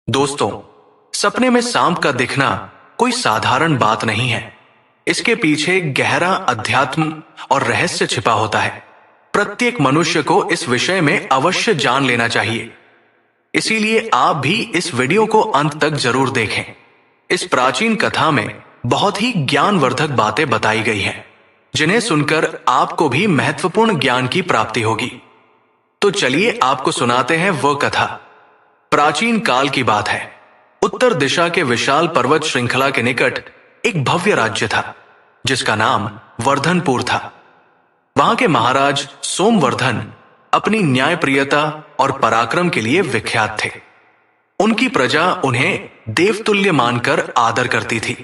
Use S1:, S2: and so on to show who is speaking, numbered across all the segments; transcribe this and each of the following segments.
S1: दोस्तों, सपने में सांप का दिखना कोई साधारण बात नहीं है। इसके पीछे गहरा अध्यात्म और रहस्य छिपा होता है। प्रत्येक मनुष्य को इस विषय में अवश्य जान लेना चाहिए। इसीलिए आप भी इस वीडियो को अंत तक जरूर देखें। इस प्राचीन कथा में बहुत ही ज्ञानवर्धक बातें बताई गई हैं, जिन्हें सुनकर आपको भी महत्वपूर्ण ज्ञान की प्राप्ति होगी। तो चलिए आपको सुनाते हैं वह कथा। प्राचीन काल की बात है। उत्तर दिशा के विशाल पर्वत श्रृंखला के निकट एक भव्य राज्य था, जिसका नाम वर्धनपुर था। वहां के महाराज सोमवर्धन अपनी न्यायप्रियता और पराक्रम के लिए विख्यात थे। उनकी प्रजा उन्हें देवतुल्य मानकर आदर करती थी।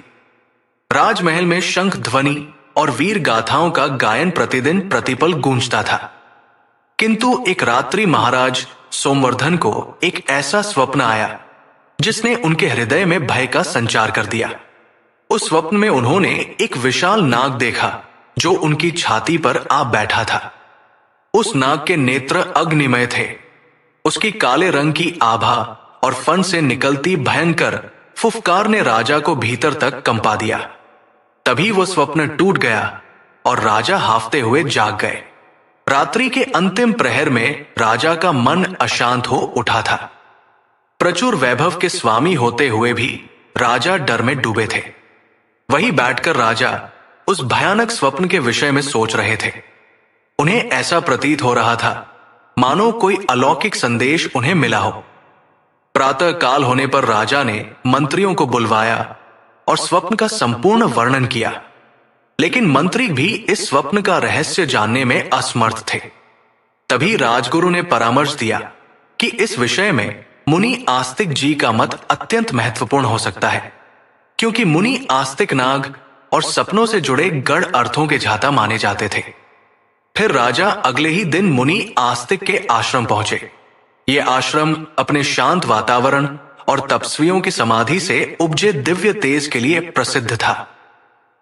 S1: राजमहल में शंख ध्वनि और वीर गाथाओं का गायन प्रतिदिन प्रतिपल गूंजता था। किंतु एक रात्रि महाराज सोमवर्धन को एक ऐसा स्वप्न आया जिसने उनके हृदय में भय का संचार कर दिया। उस स्वप्न में उन्होंने एक विशाल नाग देखा जो उनकी छाती पर आ बैठा था। उस नाग के नेत्र अग्निमय थे। उसकी काले रंग की आभा और फन से निकलती भयंकर फुफकार ने राजा को भीतर तक कंपा दिया। तभी वो स्वप्न टूट गया और राजा हाफते हुए जाग गए। रात्रि के अंतिम प्रहर में राजा का मन अशांत हो उठा था। प्रचुर वैभव के स्वामी होते हुए भी राजा डर में डूबे थे। वहीं बैठकर राजा उस भयानक स्वप्न के विषय में सोच रहे थे। उन्हें ऐसा प्रतीत हो रहा था मानो कोई अलौकिक संदेश उन्हें मिला हो। प्रातः काल होने पर राजा ने मंत्रियों को बुलवाया और स्वप्न का संपूर्ण वर्णन किया, लेकिन मंत्री भी इस स्वप्न का रहस्य जानने में असमर्थ थे। तभी राजगुरु ने परामर्श दिया कि इस विषय में मुनि आस्तिक जी का मत अत्यंत महत्वपूर्ण हो सकता है, क्योंकि मुनि आस्तिक नाग और सपनों से जुड़े गढ़ अर्थों के झाता माने जाते थे। फिर राजा अगले ही दिन मुनि आस्तिक के आश्रम पहुंचे। ये आश्रम अपने शांत वातावरण और तपस्वियों की समाधि से उपजे दिव्य तेज के लिए प्रसिद्ध था।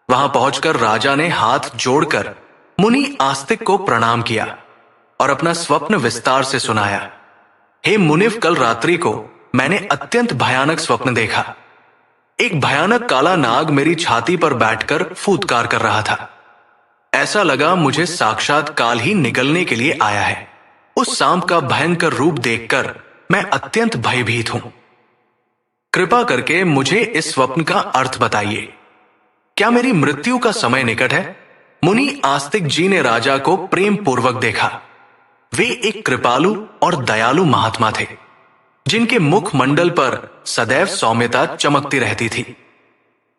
S1: वहां पहुंचकर राजा ने हाथ जोड़कर मुनि आस्तिक को प्रणाम किया और अपना स्वप्न विस्तार से सुनाया। हे मुनिव, कल रात्रि को मैंने अत्यंत भयानक स्वप्न देखा। एक भयानक काला नाग मेरी छाती पर बैठकर फूंदकार कर रहा था। ऐसा लगा मुझे साक्षात काल ही निगलने के लिए आया है। उस सांप का भयंकर रूप देखकर मैं अत्यंत भयभीत हूं। कृपा करके मुझे इस स्वप्न का अर्थ बताइए। क्या मेरी मृत्यु का समय निकट है? मुनि आस्तिक जी ने राजा को प्रेम पूर्वक देखा। वे एक कृपालु और दयालु महात्मा थे, जिनके मुख मंडल पर सदैव सौम्यता चमकती रहती थी।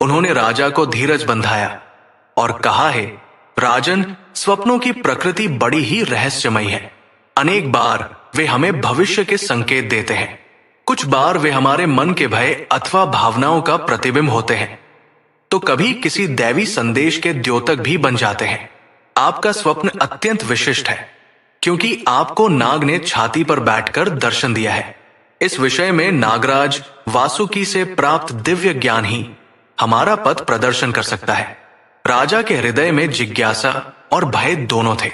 S1: उन्होंने राजा को धीरज बंधाया और कहा, है राजन, स्वप्नों की प्रकृति बड़ी ही रहस्यमयी है। अनेक बार वे हमें भविष्य के संकेत देते हैं। कुछ बार वे हमारे मन के भय अथवा भावनाओं का प्रतिबिंब होते हैं, तो कभी किसी दैवी संदेश के द्योतक भी बन जाते हैं। आपका स्वप्न अत्यंत विशिष्ट है, क्योंकि आपको नाग ने छाती पर बैठकर दर्शन दिया है। इस विषय में नागराज वासुकी से प्राप्त दिव्य ज्ञान ही हमारा पथ प्रदर्शन कर सकता है। राजा के हृदय में जिज्ञासा और भय दोनों थे।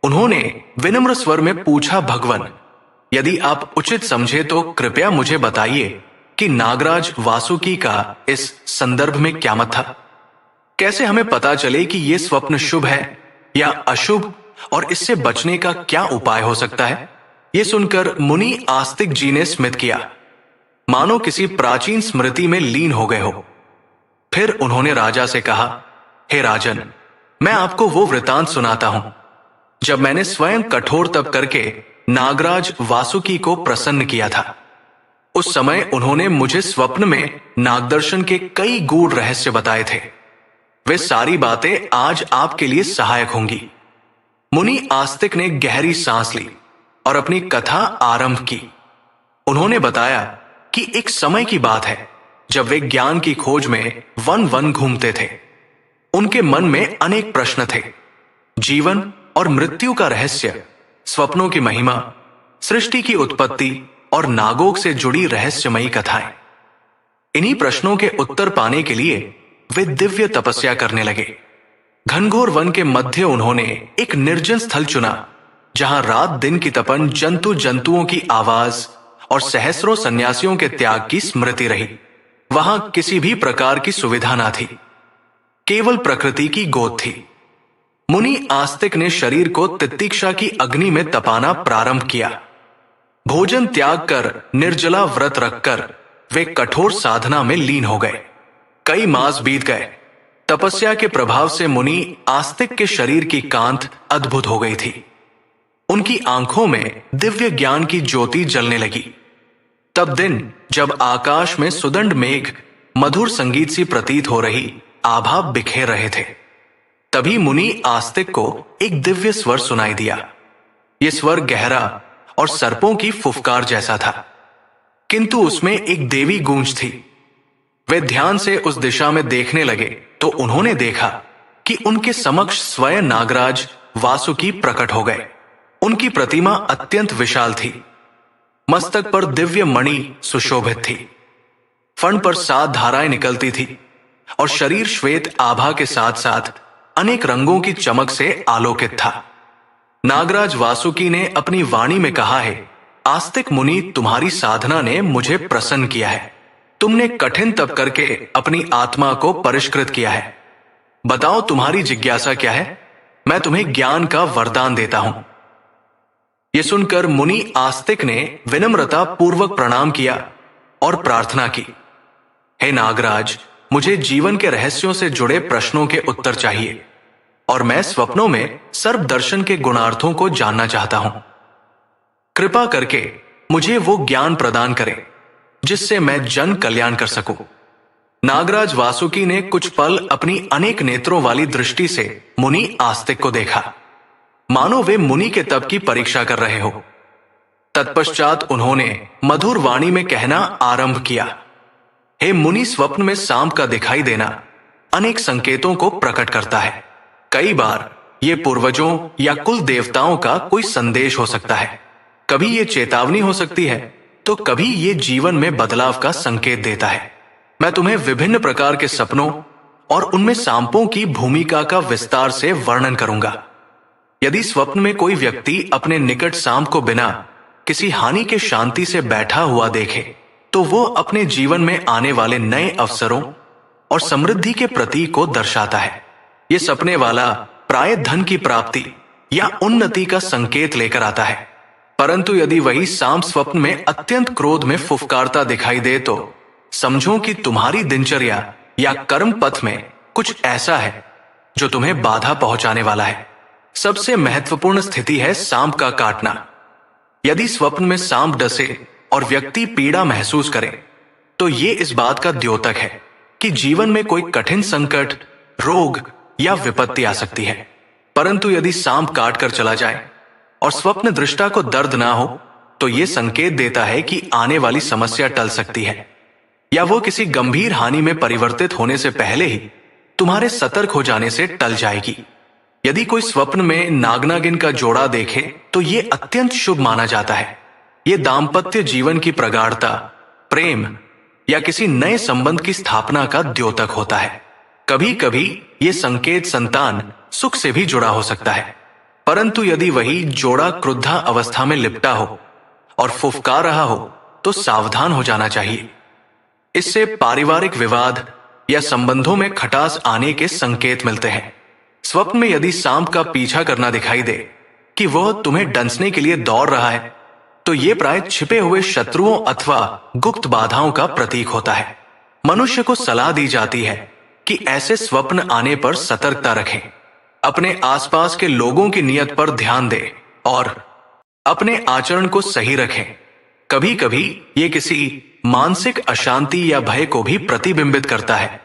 S1: उन्होंने विनम्र स्वर में पूछा, भगवन, यदि आप उचित समझे तो कृपया मुझे बताइए कि नागराज वासुकी का इस संदर्भ में क्या मत था। कैसे हमें पता चले कि यह स्वप्न शुभ है या अशुभ, और इससे बचने का क्या उपाय हो सकता है? यह सुनकर मुनि आस्तिक जी ने स्मित किया, मानो किसी प्राचीन स्मृति में लीन हो गए हो। फिर उन्होंने राजा से कहा, हे राजन, मैं आपको वो वृतांत सुनाता हूं जब मैंने स्वयं कठोर तप करके नागराज वासुकी को प्रसन्न किया था। उस समय उन्होंने मुझे स्वप्न में नागदर्शन के कई गूढ़ रहस्य बताए थे। वे सारी बातें आज आपके लिए सहायक होंगी। मुनि आस्तिक ने गहरी सांस ली और अपनी कथा आरंभ की। उन्होंने बताया कि एक समय की बात है जब वे ज्ञान की खोज में वन वन घूमते थे। उनके मन में अनेक प्रश्न थे। जीवन और मृत्यु का रहस्य, स्वप्नों की महिमा, सृष्टि की उत्पत्ति और नागों से जुड़ी रहस्यमयी कथाएं। इन्हीं प्रश्नों के उत्तर पाने के लिए वे दिव्य तपस्या करने लगे। घनघोर वन के मध्य उन्होंने एक निर्जन स्थल चुना, जहां रात दिन की तपन जंतुओं की आवाज और सहस्रों सन्यासियों के त्याग की स्मृति रही। वहां किसी भी प्रकार की सुविधा ना थी, केवल प्रकृति की गोद थी। मुनि आस्तिक ने शरीर को तितिक्षा की अग्नि में तपाना प्रारंभ किया। भोजन त्याग कर निर्जला व्रत रखकर वे कठोर साधना में लीन हो गए। कई मास बीत गए। तपस्या के प्रभाव से मुनि आस्तिक के शरीर की कांत अद्भुत हो गई थी। उनकी आंखों में दिव्य ज्ञान की ज्योति जलने लगी। तब दिन जब आकाश में सुदंड मेघ मधुर संगीत सी प्रतीत हो रही आभा बिखेर रहे थे, तभी मुनि आस्तिक को एक दिव्य स्वर सुनाई दिया। यह स्वर गहरा और सर्पों की फुफकार जैसा था, किंतु उसमें एक देवी गूंज थी। वे ध्यान से उस दिशा में देखने लगे तो उन्होंने देखा कि उनके समक्ष स्वयं नागराज वासुकी प्रकट हो गए। उनकी प्रतिमा अत्यंत विशाल थी। मस्तक पर दिव्य मणि सुशोभित थी। फण पर 7 धाराएं निकलती थी और शरीर श्वेत आभा के साथ साथ अनेक रंगों की चमक से आलोकित था। नागराज वासुकी ने अपनी वाणी में कहा है, आस्तिक मुनि, तुम्हारी साधना ने मुझे प्रसन्न किया है। तुमने कठिन तप करके अपनी आत्मा को परिष्कृत किया है। बताओ तुम्हारी जिज्ञासा क्या है? मैं तुम्हें ज्ञान का वरदान देता हूं। यह सुनकर मुनि आस्तिक ने विनम्रता पूर्वक प्रणाम किया और प्रार्थना की, हे नागराज, मुझे जीवन के रहस्यों से जुड़े प्रश्नों के उत्तर चाहिए और मैं स्वप्नों में सर्व दर्शन के गुणार्थों को जानना चाहता हूं। कृपा करके मुझे वो ज्ञान प्रदान करें जिससे मैं जन कल्याण कर सकूं। नागराज वासुकी ने कुछ पल अपनी अनेक नेत्रों वाली दृष्टि से मुनि आस्तिक को देखा, मानो वे मुनि के तप की परीक्षा कर रहे हो। तत्पश्चात उन्होंने मधुर वाणी में कहना आरंभ किया, हे मुनि, स्वप्न में सांप का दिखाई देना अनेक संकेतों को प्रकट करता है। कई बार ये पूर्वजों या कुल देवताओं का कोई संदेश हो सकता है। कभी ये चेतावनी हो सकती है तो कभी ये जीवन में बदलाव का संकेत देता है। मैं तुम्हें विभिन्न प्रकार के सपनों और उनमें सांपों की भूमिका का विस्तार से वर्णन करूंगा। यदि स्वप्न में कोई व्यक्ति अपने निकट सांप को बिना किसी हानि के शांति से बैठा हुआ देखे तो वो अपने जीवन में आने वाले नए अवसरों और समृद्धि के प्रतीक को दर्शाता है। ये सपने वाला प्राय धन की प्राप्ति या उन्नति का संकेत लेकर आता है। परंतु यदि वही सांप स्वप्न में अत्यंत क्रोध में फुफकारता दिखाई दे तो समझो कि तुम्हारी दिनचर्या या कर्म पथ में कुछ ऐसा है जो तुम्हें बाधा पहुंचाने वाला है। सबसे महत्वपूर्ण स्थिति है सांप का काटना। यदि स्वप्न में सांप डसे और व्यक्ति पीड़ा महसूस करे तो ये इस बात का द्योतक है कि जीवन में कोई कठिन संकट, रोग या विपत्ति आ सकती है। परंतु यदि सांप काट कर चला जाए और स्वप्न दृष्टा को दर्द ना हो तो यह संकेत देता है कि आने वाली समस्या टल सकती है या वो किसी गंभीर हानि में परिवर्तित होने से पहले ही तुम्हारे सतर्क हो जाने से टल जाएगी। यदि कोई स्वप्न में नागनागिन का जोड़ा देखे तो ये अत्यंत शुभ माना जाता है। ये दाम्पत्य जीवन की प्रगाढ़ता, प्रेम या किसी नए संबंध की स्थापना का द्योतक होता है। कभी कभी ये संकेत संतान सुख से भी जुड़ा हो सकता है। परंतु यदि वही जोड़ा क्रुद्धा अवस्था में लिपटा हो और फुफकार रहा हो तो सावधान हो जाना चाहिए। इससे पारिवारिक विवाद या संबंधों में खटास आने के संकेत मिलते हैं। स्वप्न में यदि सांप का पीछा करना दिखाई दे कि वह तुम्हें डंसने के लिए दौड़ रहा है तो यह प्राय छिपे हुए शत्रुओं अथवा गुप्त बाधाओं का प्रतीक होता है। मनुष्य को सलाह दी जाती है कि ऐसे स्वप्न आने पर सतर्कता रखें, अपने आसपास के लोगों की नियत पर ध्यान दें और अपने आचरण को सही रखें। कभी कभी ये किसी मानसिक अशांति या भय को भी प्रतिबिंबित करता है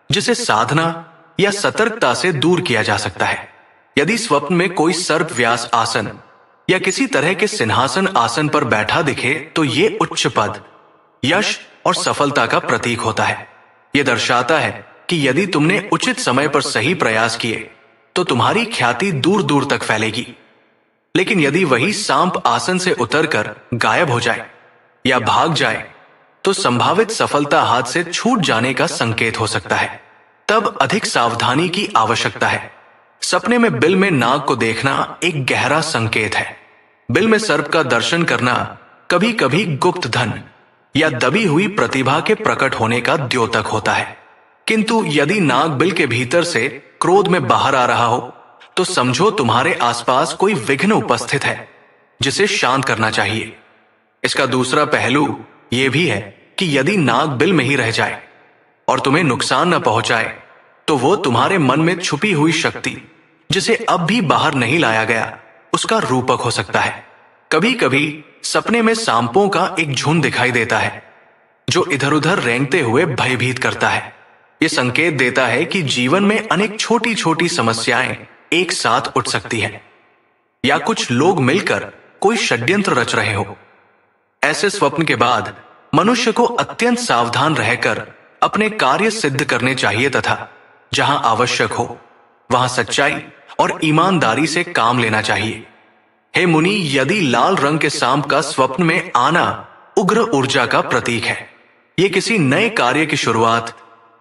S1: जिसे साधना या सतर्कता से दूर किया जा सकता है। यदि स्वप्न में कोई सर्प व्यास आसन या किसी तरह के सिंहासन आसन पर बैठा दिखे तो ये उच्च पद, यश और सफलता का प्रतीक होता है। यह दर्शाता है कि यदि तुमने उचित समय पर सही प्रयास किए तो तुम्हारी ख्याति दूर दूर तक फैलेगी। लेकिन यदि वही सांप आसन से उतरकर गायब हो जाए या भाग जाए तो संभावित सफलता हाथ से छूट जाने का संकेत हो सकता है। तब अधिक सावधानी की आवश्यकता है। सपने में बिल में नाग को देखना एक गहरा संकेत है। बिल में सर्प का दर्शन करना कभी कभी गुप्त धन या दबी हुई प्रतिभा के प्रकट होने का द्योतक होता है। किंतु यदि नाग बिल के भीतर से क्रोध में बाहर आ रहा हो तो समझो तुम्हारे आसपास कोई विघ्न उपस्थित है जिसे शांत करना चाहिए। इसका दूसरा पहलू यह भी है कि यदि नाग बिल में ही रह जाए और तुम्हें नुकसान न पहुंचाए तो वो तुम्हारे मन में छुपी हुई शक्ति जिसे अब भी बाहर नहीं लाया गया उसका रूपक हो सकता है। कभी कभी सपने में सांपों का एक झुंड दिखाई देता है जो इधर उधर रेंगते हुए भयभीत करता है। यह संकेत देता है कि जीवन में अनेक छोटी छोटी समस्याएं एक साथ उठ सकती हैं या कुछ लोग मिलकर कोई षड्यंत्र रच रहे हो। ऐसे स्वप्न के बाद मनुष्य को अत्यंत सावधान रहकर अपने कार्य सिद्ध करने चाहिए तथा जहां आवश्यक हो वहां सच्चाई और ईमानदारी से काम लेना चाहिए। हे मुनि, यदि लाल रंग के सांप का स्वप्न में आना उग्र ऊर्जा का प्रतीक है। यह किसी नए कार्य की शुरुआत,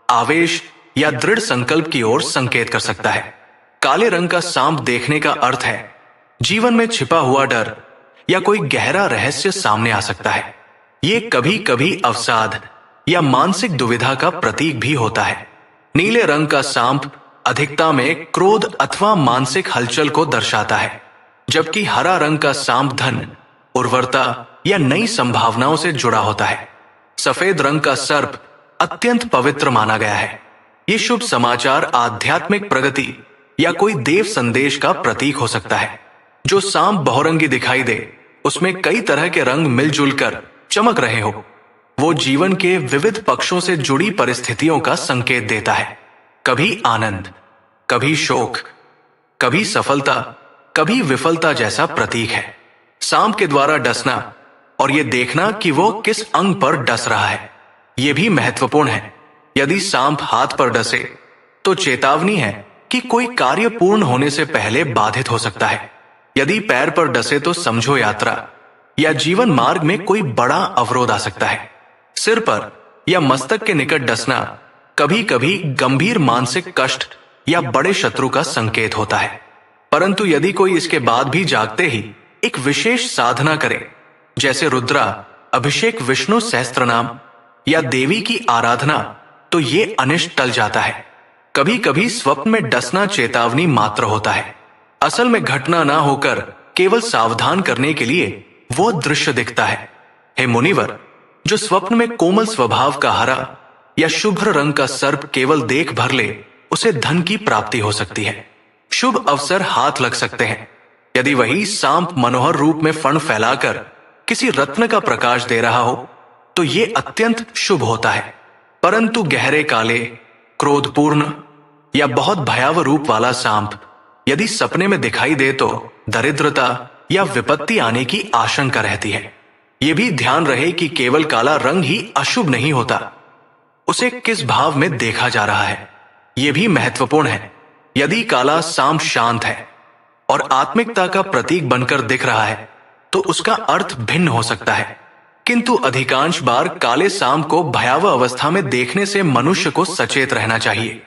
S1: आवेश या दृढ़ संकल्प की ओर संकेत कर सकता है। काले रंग का सांप देखने का अर्थ है जीवन में छिपा हुआ डर या कोई गहरा रहस्य सामने आ सकता है। ये कभी कभी अवसाद या मानसिक दुविधा का प्रतीक भी होता है। नीले रंग का सांप अधिकता में क्रोध अथवा मानसिक हलचल को दर्शाता है, जबकि हरा रंग का सांप धन, उर्वरता या नई संभावनाओं से जुड़ा होता है। सफेद रंग का सर्प अत्यंत पवित्र माना गया है। ये शुभ समाचार, आध्यात्मिक प्रगति या कोई देव संदेश का प्रतीक हो सकता है। जो सांप बहुरंगी दिखाई दे, उसमें कई तरह के रंग मिलजुल कर चमक रहे हो, वो जीवन के विविध पक्षों से जुड़ी परिस्थितियों का संकेत देता है। कभी आनंद, कभी शोक, कभी सफलता, कभी विफलता जैसा प्रतीक है। सांप के द्वारा डसना और यह देखना कि वो किस अंग पर डस रहा है, यह भी महत्वपूर्ण है। यदि सांप हाथ पर डसे तो चेतावनी है कि कोई कार्य पूर्ण होने से पहले बाधित हो सकता है। यदि पैर पर डसे तो समझो यात्रा या जीवन मार्ग में कोई बड़ा अवरोध आ सकता है। सिर पर या मस्तक के निकट डसना कभी कभी गंभीर मानसिक कष्ट या बड़े शत्रु का संकेत होता है। परंतु यदि कोई इसके बाद भी जागते ही एक विशेष साधना करे, जैसे रुद्रा अभिषेक, विष्णु सहस्त्रनाम या देवी की आराधना, तो ये अनिष्ट टल जाता है। कभी कभी स्वप्न में डसना चेतावनी मात्र होता है। असल में घटना ना होकर केवल सावधान करने के लिए वो दृश्य दिखता है। हे मुनिवर, जो स्वप्न में कोमल स्वभाव का हरा या शुभ्र रंग का सर्प केवल देख भर ले, उसे धन की प्राप्ति हो सकती है। शुभ अवसर हाथ लग सकते हैं। यदि वही सांप मनोहर रूप में फण फैलाकर किसी रत्न का प्रकाश दे रहा हो तो ये अत्यंत शुभ होता है। परंतु गहरे काले, क्रोधपूर्ण या बहुत भयावह रूप वाला सांप यदि सपने में दिखाई दे तो दरिद्रता या विपत्ति आने की आशंका रहती है। यह भी ध्यान रहे कि केवल काला रंग ही अशुभ नहीं होता, उसे किस भाव में देखा जा रहा है यह भी महत्वपूर्ण है। यदि काला सांप शांत है और आत्मिकता का प्रतीक बनकर दिख रहा है तो उसका अर्थ भिन्न हो सकता है। किंतु अधिकांश बार काले सांप को भयावह अवस्था में देखने से मनुष्य को सचेत रहना चाहिए।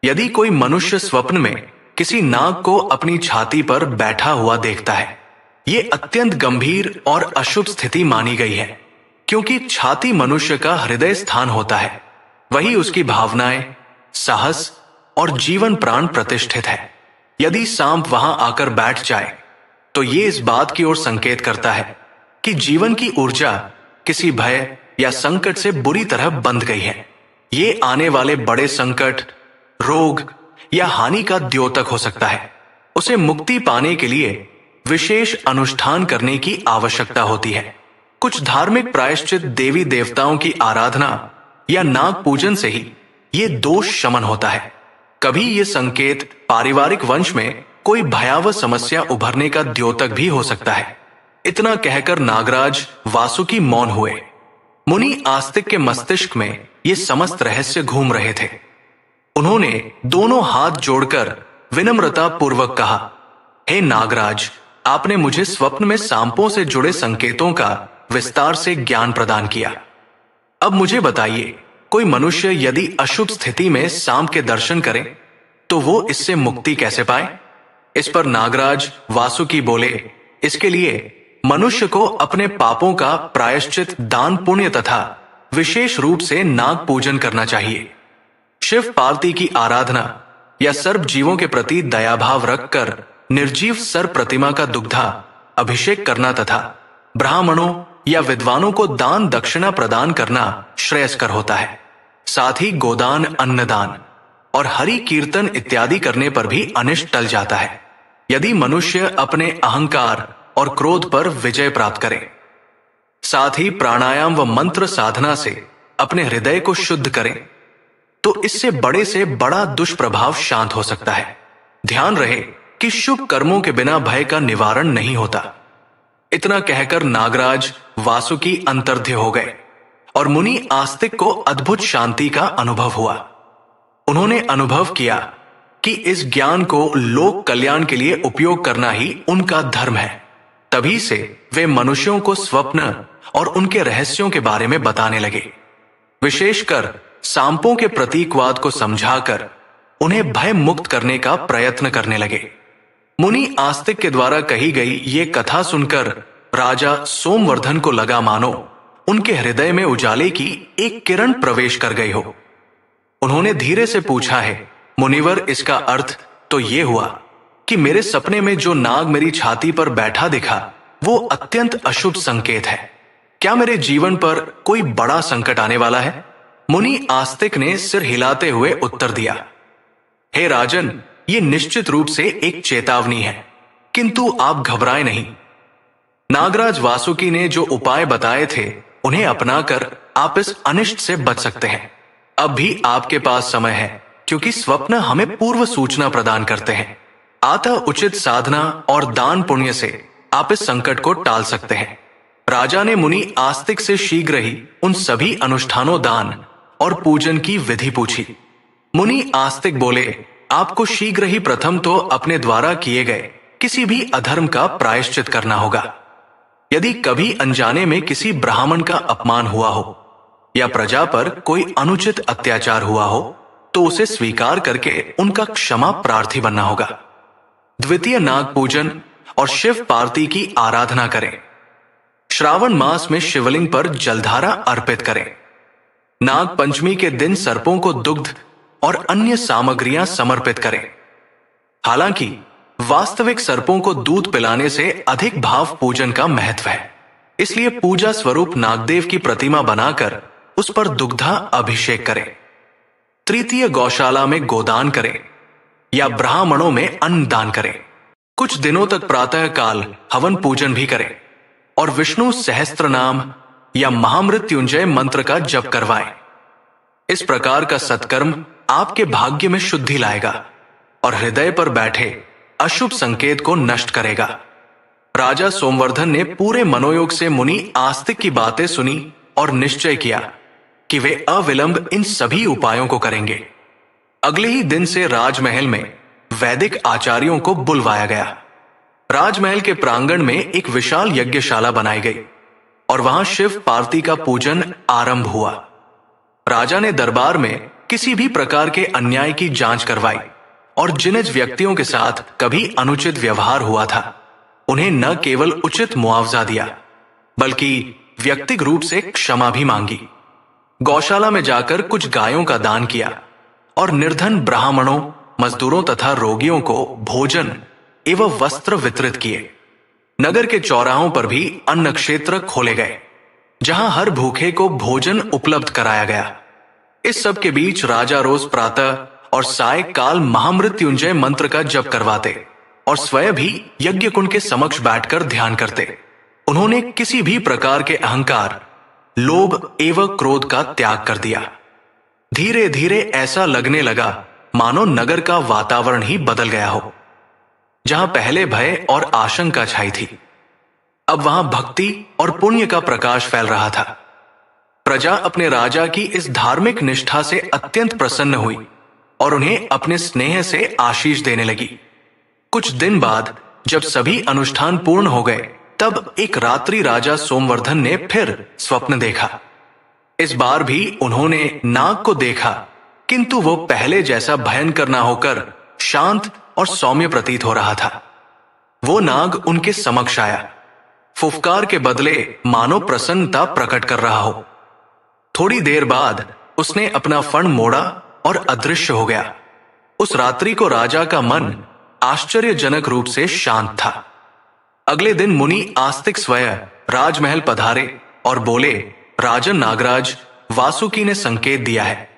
S1: यदि कोई मनुष्य स्वप्न में किसी नाग को अपनी छाती पर बैठा हुआ देखता है, ये अत्यंत गंभीर और अशुभ स्थिति मानी गई है, क्योंकि छाती मनुष्य का हृदय स्थान होता है, वही उसकी भावनाएं, साहस और जीवन प्राण प्रतिष्ठित है। यदि सांप वहां आकर बैठ जाए तो ये इस बात की ओर संकेत करता है कि जीवन की ऊर्जा किसी भय या संकट से बुरी तरह बंध गई है। ये आने वाले बड़े संकट, रोग या हानि का द्योतक हो सकता है। उसे मुक्ति पाने के लिए विशेष अनुष्ठान करने की आवश्यकता होती है। कुछ धार्मिक प्रायश्चित, देवी देवताओं की आराधना या नाग पूजन से ही ये दोष शमन होता है। कभी ये संकेत पारिवारिक वंश में कोई भयावह समस्या उभरने का द्योतक भी हो सकता है। इतना कहकर नागराज वासुकी मौन हुए। मुनि आस्तिक के मस्तिष्क में ये समस्त रहस्य घूम रहे थे। उन्होंने दोनों हाथ जोड़कर विनम्रता पूर्वक कहा, हे नागराज, आपने मुझे स्वप्न में सांपों से जुड़े संकेतों का विस्तार से ज्ञान प्रदान किया। अब मुझे बताइए, कोई मनुष्य यदि अशुभ स्थिति में सांप के दर्शन करे तो वो इससे मुक्ति कैसे पाए? इस पर नागराज वासुकी बोले, इसके लिए मनुष्य को अपने पापों का प्रायश्चित दान पुण्य तथा विशेष रूप से नाग पूजन करना चाहिए। शिव पार्वती की आराधना या सर्प जीवों के प्रति दयाभाव रखकर निर्जीव सर्प प्रतिमा का दुग्धा अभिषेक करना तथा ब्राह्मणों या विद्वानों को दान दक्षिणा प्रदान करना श्रेयस्कर होता है। साथ ही गोदान, अन्नदान और हरि कीर्तन इत्यादि करने पर भी अनिष्ट टल जाता है, यदि मनुष्य अपने अहंकार और क्रोध पर विजय प्राप्त करे। साथ ही प्राणायाम व मंत्र साधना से अपने हृदय को शुद्ध करें तो इससे बड़े से बड़ा दुष्प्रभाव शांत हो सकता है। ध्यान रहे कि शुभ कर्मों के बिना भय का निवारण नहीं होता। इतना कहकर नागराज वासुकी अंतर्ध्य हो गए और मुनि आस्तिक को अद्भुत शांति का अनुभव हुआ। उन्होंने अनुभव किया कि इस ज्ञान को लोक कल्याण के लिए उपयोग करना ही उनका धर्म है। तभी से वे मनुष्यों को स्वप्न और उनके रहस्यों के बारे में बताने लगे। विशेषकर सांपों के प्रतीकवाद को समझाकर उन्हें भय मुक्त करने का प्रयत्न करने लगे। मुनि आस्तिक के द्वारा कही गई ये कथा सुनकर राजा सोमवर्धन को लगा मानो उनके हृदय में उजाले की एक किरण प्रवेश कर गई हो। उन्होंने धीरे से पूछा है, मुनिवर, इसका अर्थ तो ये हुआ कि मेरे सपने में जो नाग मेरी छाती पर बैठा दिखा वो अत्यंत अशुभ संकेत है। क्या मेरे जीवन पर कोई बड़ा संकट आने वाला है? मुनि आस्तिक ने सिर हिलाते हुए उत्तर दिया, हे राजन, ये निश्चित रूप से एक चेतावनी है, किंतु आप घबराएं नहीं। नागराज वासुकी ने जो उपाय बताए थे उन्हें अपनाकर आप इस अनिष्ट से बच सकते हैं। अब भी आपके पास समय है, क्योंकि स्वप्न हमें पूर्व सूचना प्रदान करते हैं। अतः उचित साधना और दान पुण्य से आप इस संकट को टाल सकते हैं। राजा ने मुनि आस्तिक से शीघ्र ही उन सभी अनुष्ठानों, दान और पूजन की विधि पूछी। मुनि आस्तिक बोले, आपको शीघ्र ही प्रथम तो अपने द्वारा किए गए किसी भी अधर्म का प्रायश्चित करना होगा। यदि कभी अनजाने में किसी ब्राह्मण का अपमान हुआ हो या प्रजा पर कोई अनुचित अत्याचार हुआ हो तो उसे स्वीकार करके उनका क्षमा प्रार्थी बनना होगा। द्वितीय, नाग पूजन और शिव पार्वती की आराधना करें। श्रावण मास में शिवलिंग पर जलधारा अर्पित करें। नाग पंचमी के दिन सर्पों को दुग्ध और अन्य सामग्रियां समर्पित करें। हालांकि वास्तविक सर्पों को दूध पिलाने से अधिक भाव पूजन का महत्व है, इसलिए पूजा स्वरूप नागदेव की प्रतिमा बनाकर उस पर दुग्धा अभिषेक करें। तृतीय, गौशाला में गोदान करें या ब्राह्मणों में अन्न दान करें। कुछ दिनों तक प्रातः काल हवन पूजन भी करें और विष्णु सहस्त्र नाम या महामृत्युंजय मंत्र का जप करवाएं। इस प्रकार का सत्कर्म आपके भाग्य में शुद्धि लाएगा और हृदय पर बैठे अशुभ संकेत को नष्ट करेगा। राजा सोमवर्धन ने पूरे मनोयोग से मुनि आस्तिक की बातें सुनी और निश्चय किया कि वे अविलंब इन सभी उपायों को करेंगे। अगले ही दिन से राजमहल में वैदिक आचार्यों को बुलवाया गया। राजमहल के प्रांगण में एक विशाल यज्ञशाला बनाई गई और वहां शिव पार्वती का पूजन आरंभ हुआ। राजा ने दरबार में किसी भी प्रकार के अन्याय की जांच करवाई और जिन व्यक्तियों के साथ कभी अनुचित व्यवहार हुआ था उन्हें न केवल उचित मुआवजा दिया बल्कि व्यक्तिगत रूप से क्षमा भी मांगी। गौशाला में जाकर कुछ गायों का दान किया और निर्धन ब्राह्मणों, मजदूरों तथा रोगियों को भोजन एवं वस्त्र वितरित किए। नगर के चौराहों पर भी अन्न क्षेत्र खोले गए जहां हर भूखे को भोजन उपलब्ध कराया गया। इस सब के बीच राजा रोज प्रातः और साय काल महामृत्युंजय मंत्र का जप करवाते और स्वयं भी यज्ञ कुंड के समक्ष बैठकर ध्यान करते। उन्होंने किसी भी प्रकार के अहंकार, लोभ एवं क्रोध का त्याग कर दिया। धीरे धीरे ऐसा लगने लगा मानो नगर का वातावरण ही बदल गया हो। जहां पहले भय और आशंका छाई थी, अब वहां भक्ति और पुण्य का प्रकाश फैल रहा था। प्रजा अपने राजा की इस धार्मिक निष्ठा से अत्यंत प्रसन्न हुई और उन्हें अपने स्नेह से आशीष देने लगी। कुछ दिन बाद जब सभी अनुष्ठान पूर्ण हो गए तब एक रात्रि राजा सोमवर्धन ने फिर स्वप्न देखा। इस बार भी उन्होंने नाग को देखा, किंतु वो पहले जैसा भयंकर न होकर शांत और सौम्य प्रतीत हो रहा था। वो नाग उनके समक्ष आया, फुफकार के बदले मानो प्रसन्नता प्रकट कर रहा हो। थोड़ी देर बाद उसने अपना फण मोड़ा और अदृश्य हो गया। उस रात्रि को राजा का मन आश्चर्यजनक रूप से शांत था। अगले दिन मुनि आस्तिक स्वयं राजमहल पधारे और बोले, राजन नागराज, वासुकी ने संकेत दिया है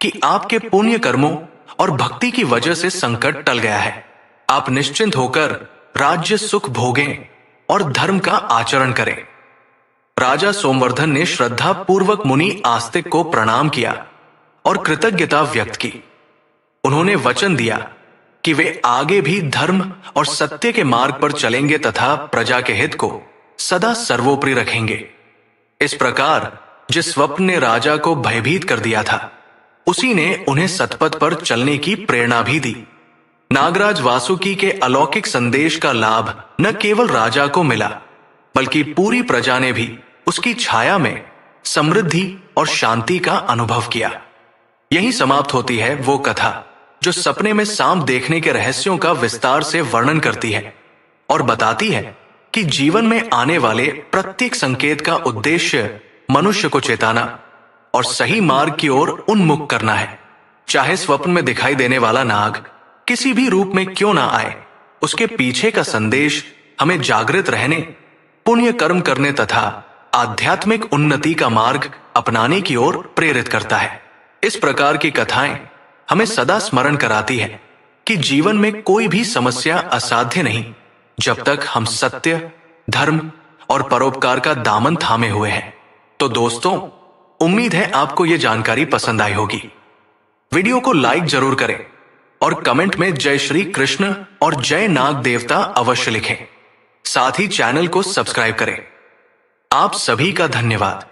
S1: कि आपके पुण्य कर्मों और भक्ति की वजह से संकट टल गया है। आप निश्चिंत होकर राज्य सुख भोगें और धर्म का आचरण करें। राजा सोमवर्धन ने श्रद्धा पूर्वक मुनि आस्तिक को प्रणाम किया और कृतज्ञता व्यक्त की। उन्होंने वचन दिया कि वे आगे भी धर्म और सत्य के मार्ग पर चलेंगे तथा प्रजा के हित को सदा सर्वोपरि रखेंगे। इस प्रकार जिस स्वप्न ने राजा को भयभीत कर दिया था, उसी ने उन्हें सतपथ पर चलने की प्रेरणा भी दी। नागराज वासुकी के अलौकिक संदेश का लाभ न केवल राजा को मिला, बल्कि पूरी प्रजा ने भी उसकी छाया में समृद्धि और शांति का अनुभव किया। यही समाप्त होती है वो कथा जो सपने में सांप देखने के रहस्यों का विस्तार से वर्णन करती है और बताती है कि जीवन में आने वाले प्रत्येक संकेत का उद्देश्य मनुष्य को चेताना और सही मार्ग की ओर उन्मुख करना है। चाहे स्वप्न में दिखाई देने वाला नाग किसी भी रूप में क्यों ना आए, उसके पीछे का संदेश हमें जागृत रहने, पुण्य कर्म करने तथा आध्यात्मिक उन्नति का मार्ग अपनाने की ओर प्रेरित करता है। इस प्रकार की कथाएं हमें सदा स्मरण कराती है कि जीवन में कोई भी समस्या असाध्य नहीं, जब तक हम सत्य, धर्म और परोपकार का दामन थामे हुए हैं। तो दोस्तों, उम्मीद है आपको यह जानकारी पसंद आई होगी। वीडियो को लाइक जरूर करें और कमेंट में जय श्री कृष्ण और जय नाग देवता अवश्य लिखें। साथ ही चैनल को सब्सक्राइब करें। आप सभी का धन्यवाद।